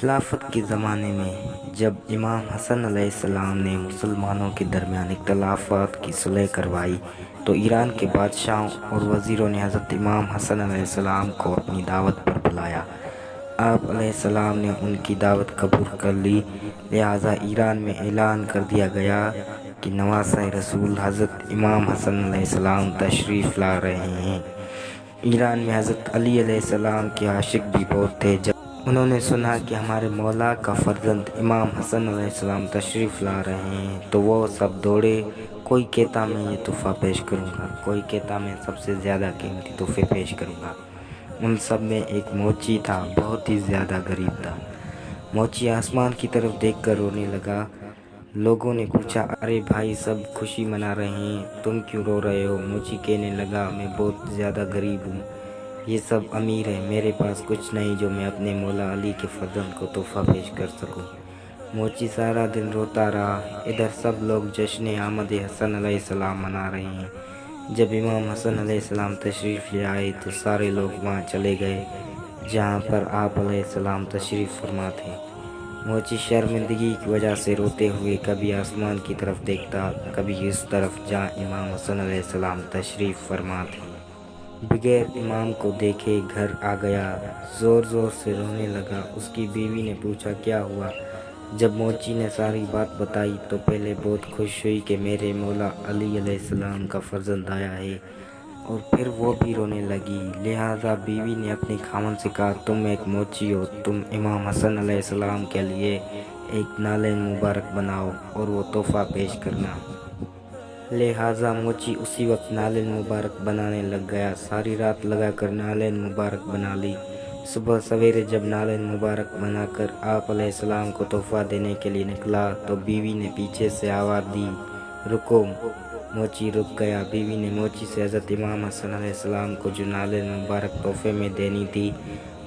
خلافت کے زمانے میں جب امام حسن علیہ السلام نے مسلمانوں کے درمیان اختلافات کی صلح کروائی تو ایران کے بادشاہوں اور وزیروں نے حضرت امام حسن علیہ السلام کو اپنی دعوت پر بلایا۔ آپ علیہ السلام نے ان کی دعوت قبول کر لی، لہٰذا ایران میں اعلان کر دیا گیا کہ نواسۂ رسول حضرت امام حسن علیہ السلام تشریف لا رہے ہیں۔ ایران میں حضرت علی علیہ السلام کے عاشق بھی بہت تھے۔ جب انہوں نے سنا کہ ہمارے مولا کا فرزند امام حسن علیہ السلام تشریف لا رہے ہیں تو وہ سب دوڑے، کوئی کہتا میں یہ تحفہ پیش کروں گا، کوئی کہتا میں سب سے زیادہ قیمتی تحفے پیش کروں گا۔ ان سب میں ایک موچی تھا، بہت ہی زیادہ غریب تھا۔ موچی آسمان کی طرف دیکھ کر رونے لگا۔ لوگوں نے پوچھا، ارے بھائی، سب خوشی منا رہے ہیں، تم کیوں رو رہے ہو؟ موچی کہنے لگا، میں بہت زیادہ غریب ہوں، یہ سب امیر ہیں، میرے پاس کچھ نہیں جو میں اپنے مولا علی کے فرزند کو تحفہ پیش کر سکوں۔ موچی سارا دن روتا رہا۔ ادھر سب لوگ جشن آمد حسن علیہ السلام منا رہے ہیں۔ جب امام حسن علیہ السلام تشریف لے آئے تو سارے لوگ وہاں چلے گئے جہاں پر آپ علیہ السلام تشریف فرما تھے۔ موچی شرمندگی کی وجہ سے روتے ہوئے کبھی آسمان کی طرف دیکھتا، کبھی اس طرف جہاں امام حسن علیہ السلام تشریف فرما تھے۔ بغیر امام کو دیکھے گھر آ گیا، زور زور سے رونے لگا۔ اس کی بیوی نے پوچھا، کیا ہوا؟ جب موچی نے ساری بات بتائی تو پہلے بہت خوش ہوئی کہ میرے مولا علی علیہ السلام کا فرزند آیا ہے، اور پھر وہ بھی رونے لگی۔ لہٰذا بیوی نے اپنے خاوند سے کہا، تم ایک موچی ہو، تم امام حسن علیہ السلام کے لیے ایک نالین مبارک بناؤ اور وہ تحفہ پیش کرنا۔ لہٰذا موچی اسی وقت نالین مبارک بنانے لگ گیا۔ ساری رات لگا کر نالین مبارک بنا لی۔ صبح سویرے جب نالین مبارک بنا کر آپ علیہ السلام کو تحفہ دینے کے لیے نکلا تو بیوی نے پیچھے سے آواز دی، رکو۔ موچی رک گیا۔ بیوی نے موچی سے حضرت امام حسن علیہ السلام کو جو نالین مبارک تحفے میں دینی تھی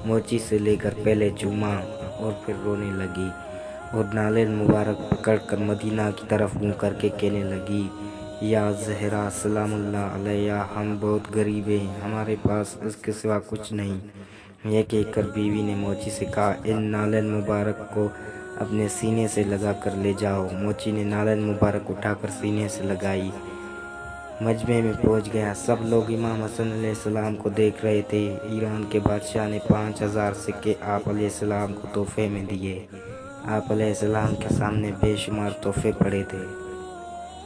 موچی سے لے کر پہلے چوما اور پھر رونے لگی، اور نالین مبارک پکڑ کر مدینہ کی طرف منہ کر کے کہنے لگی، یا زہرا سلام اللہ علیہا، ہم بہت غریب ہیں، ہمارے پاس اس کے سوا کچھ نہیں۔ یہ کہہ کر بیوی نے موچی سے کہا، ان نالین مبارک کو اپنے سینے سے لگا کر لے جاؤ۔ موچی نے نالین مبارک اٹھا کر سینے سے لگائی، مجمع میں پہنچ گیا۔ سب لوگ امام حسن علیہ السلام کو دیکھ رہے تھے۔ ایران کے بادشاہ نے 5000 سکے آپ علیہ السلام کو تحفے میں دیے۔ آپ علیہ السلام کے سامنے بے شمار تحفے پڑے تھے۔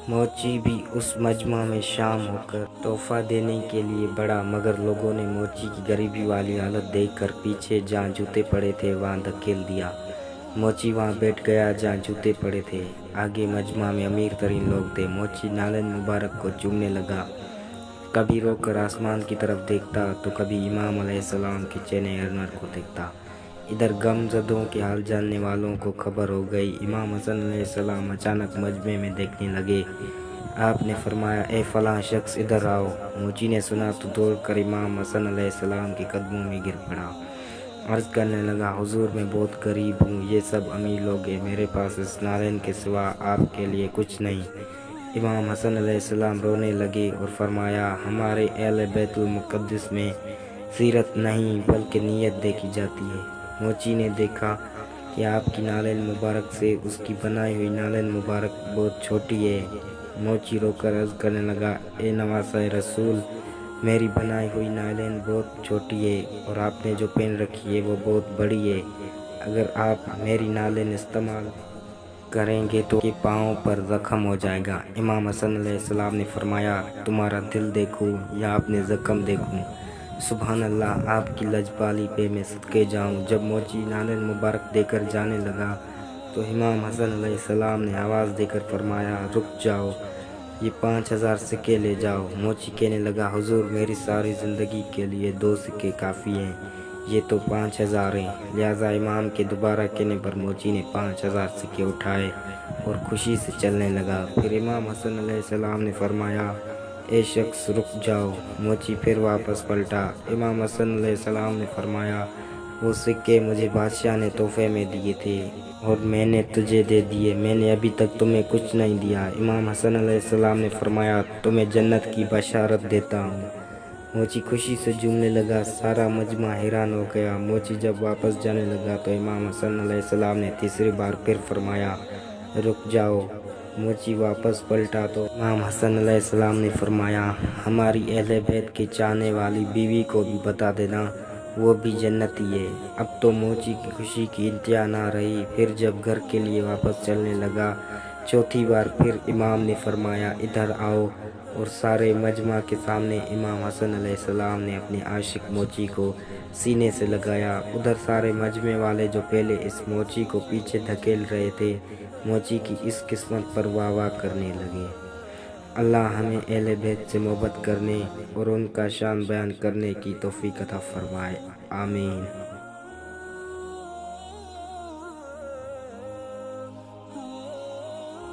موچی بھی اس مجمع میں شامل ہو کر تحفہ دینے کے لیے بڑھا، مگر لوگوں نے موچی کی غریبی والی حالت دیکھ کر پیچھے جہاں جوتے پڑے تھے وہاں دھکیل دیا۔ موچی وہاں بیٹھ گیا جہاں جوتے پڑے تھے۔ آگے مجمع میں امیر ترین لوگ تھے۔ موچی نالین مبارک کو چومنے لگا، کبھی رو کر آسمان کی طرف دیکھتا تو کبھی امام علیہ السلام کے چہرے انور کو دیکھتا۔ ادھر غم زدوں کے حال جاننے والوں کو خبر ہو گئی۔ امام حسن علیہ السلام اچانک مجمع میں دیکھنے لگے۔ آپ نے فرمایا، اے فلاں شخص، ادھر آؤ۔ موچی نے سنا تو دوڑ کر امام حسن علیہ السلام کے قدموں میں گر پڑا، عرض کرنے لگا، حضور میں بہت غریب ہوں، یہ سب امیر لوگ ہیں، میرے پاس اس نالین کے سوا آپ کے لیے کچھ نہیں۔ امام حسن علیہ السلام رونے لگے اور فرمایا، ہمارے اہل بیت المقدس میں سیرت نہیں بلکہ نیت دیکھی جاتی ہے۔ موچی نے دیکھا کہ آپ کی نالین مبارک سے اس کی بنائی ہوئی نالین مبارک بہت چھوٹی ہے۔ موچی رو کر عرض کرنے لگا، اے نواسۂ رسول، میری بنائی ہوئی نالین بہت چھوٹی ہے اور آپ نے جو پہن رکھی ہے وہ بہت بڑی ہے، اگر آپ میری نالین استعمال کریں گے تو کے پاؤں پر زخم ہو جائے گا۔ امام حسن علیہ السلام نے فرمایا، تمہارا دل دیکھوں یا اپنے زخم دیکھوں؟ سبحان اللہ، آپ کی لجپالی پہ میں صدقے جاؤں۔ جب موچی نالین مبارک دے کر جانے لگا تو امام حسن علیہ السلام نے آواز دے کر فرمایا، رک جاؤ، یہ 5000 سکے لے جاؤ۔ موچی کہنے لگا، حضور میری ساری زندگی کے لیے 2 سکے کافی ہیں، یہ تو 5000 ہیں۔ لہٰذا امام کے دوبارہ کہنے پر موچی نے 5000 سکے اٹھائے اور خوشی سے چلنے لگا۔ پھر امام حسن علیہ السلام نے فرمایا، اے شخص رک جاؤ۔ موچی پھر واپس پلٹا۔ امام حسن علیہ السلام نے فرمایا، وہ سکے مجھے بادشاہ نے تحفے میں دیے تھے اور میں نے تجھے دے دیے، میں نے ابھی تک تمہیں کچھ نہیں دیا۔ امام حسن علیہ السلام نے فرمایا، تمہیں جنت کی بشارت دیتا ہوں، موچی خوشی سے جھومنے لگا، سارا مجمع حیران ہو گیا۔ موچی جب واپس جانے لگا تو امام حسن علیہ السلام نے تیسری بار پھر فرمایا، رک جاؤ۔ موچی واپس پلٹا تو امام حسن علیہ السلام نے فرمایا، ہماری اہل بیت کی چاہنے والی بیوی کو بھی بتا دینا، وہ بھی جنتی ہے۔ اب تو موچی کی خوشی کی انتہا نہ رہی۔ پھر جب گھر کے لیے واپس چلنے لگا، چوتھی بار پھر امام نے فرمایا، ادھر آؤ، اور سارے مجمع کے سامنے امام حسن علیہ السلام نے اپنے عاشق موچی کو سینے سے لگایا۔ ادھر سارے مجمع والے جو پہلے اس موچی کو پیچھے دھکیل رہے تھے، موچی کی اس قسمت پر واہ واہ کرنے لگے۔ اللہ ہمیں اہل بیت سے محبت کرنے اور ان کا شان بیان کرنے کی توفیق عطا فرمائے، آمین۔